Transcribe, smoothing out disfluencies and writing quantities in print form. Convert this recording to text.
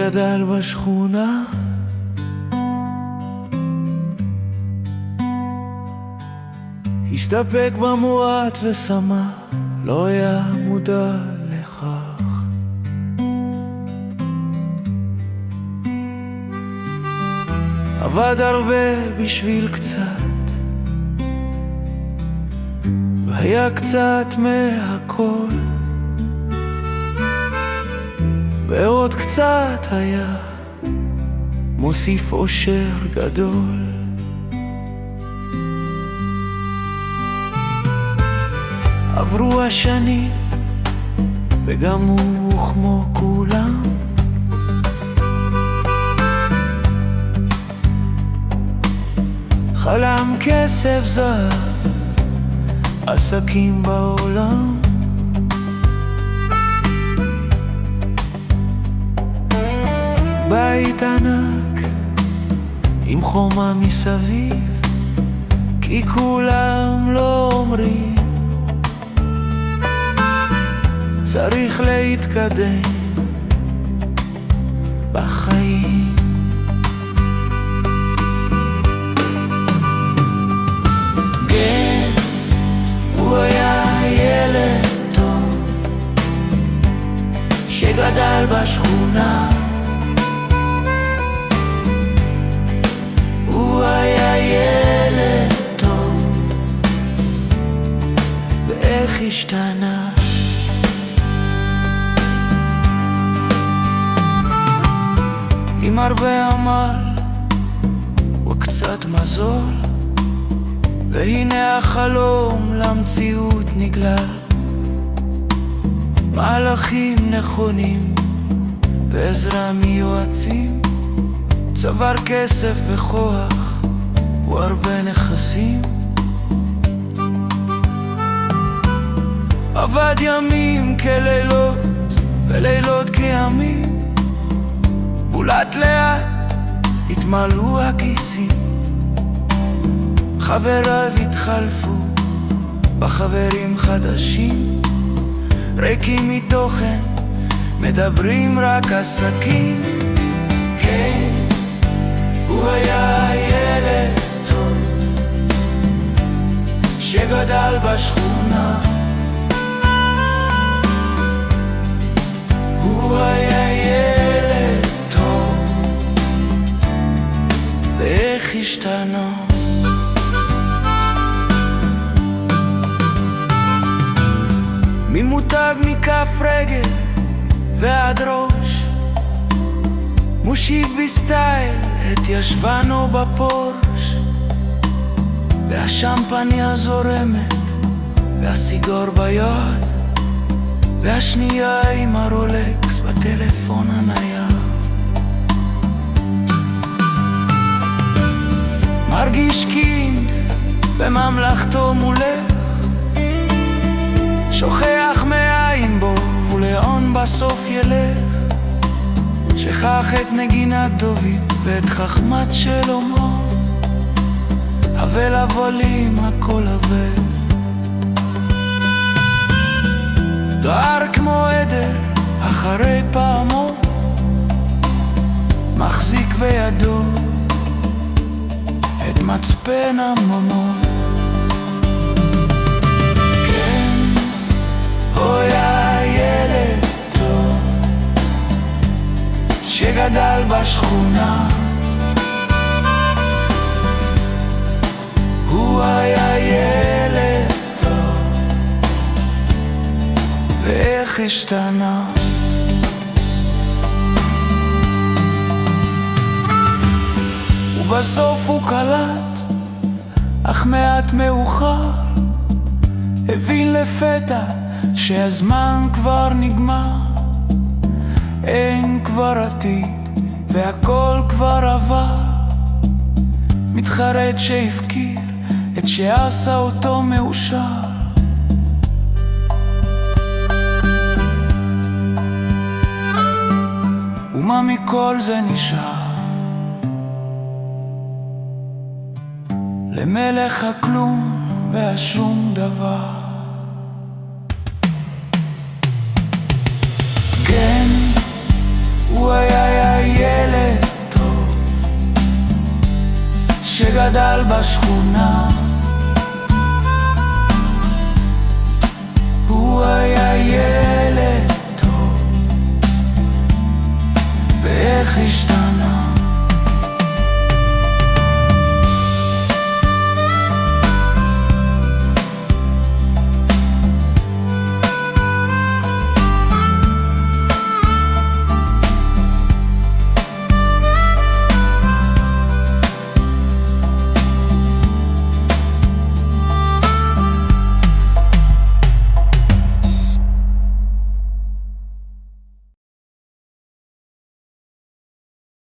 שגדל בשכונה, הסתפק במועט ושמה, לא היה מודע לכך. עבד הרבה בשביל קצת, והיה קצת מהכל, ועוד קצת היה מוסיף אושר גדול. עברו השנים וגם הוא כמו כולם, חלם כסף זהב, עסקים בעולם. בית ענק עם חומה מסביב, כי כולם לא אומרים צריך להתקדם בחיים. כן, הוא היה ילד טוב שגדל בשכונה, הוא היה ילד טוב, ואיך השתנה. עם הרבה עמל וקצת מזול, והנה החלום למציאות נגלל. מהלכים נכונים ועזרה מיועצים, צבר כסף וכוח והרבה נכסים. עבד ימים כלילות ולילות כימים, בולט לאט התמלאו הכיסים. חבריו התחלפו בחברים חדשים, ריקים מתוכן, מדברים רק עסקים. כן, הוא היה ילד טוב שגדל בשכונה, הוא היה ילד טוב, ואיך השתנה. ממותג מכף רגל ועד ראש, מושיב בסטייל את ישבנו בפורש, והשמפניה זורמת והסיגור ביד, והשנייה עם הרולקס בטלפון הנייד. מרגיש קינג בממלכתו מולך, שוכח מעין בו ולאון בסוף ילך. שכח את נגינת דובים ואת חכמת שלמה, אבל הבולים הכל אבל. דואר כמו עדר אחרי פעמו, מחזיק בידו את מצפן הממון. כן, הוא היה ילד טוב שגדל בשכונה, הוא היה ילד טוב, ואיך השתנה. ובסוף הוא קלט, אך מעט מאוחר, הבין לפתע שהזמן כבר נגמר. אין כבר עתיד והכל כבר עבר, מתחרט שהפקיר את שעשה אותו מאושר. ומה מכל זה נשאר? למלך הכלום והשום דבר. כן, הוא היה שגדל בשכונה. הוא היה ילד טוב, ואיך השתנה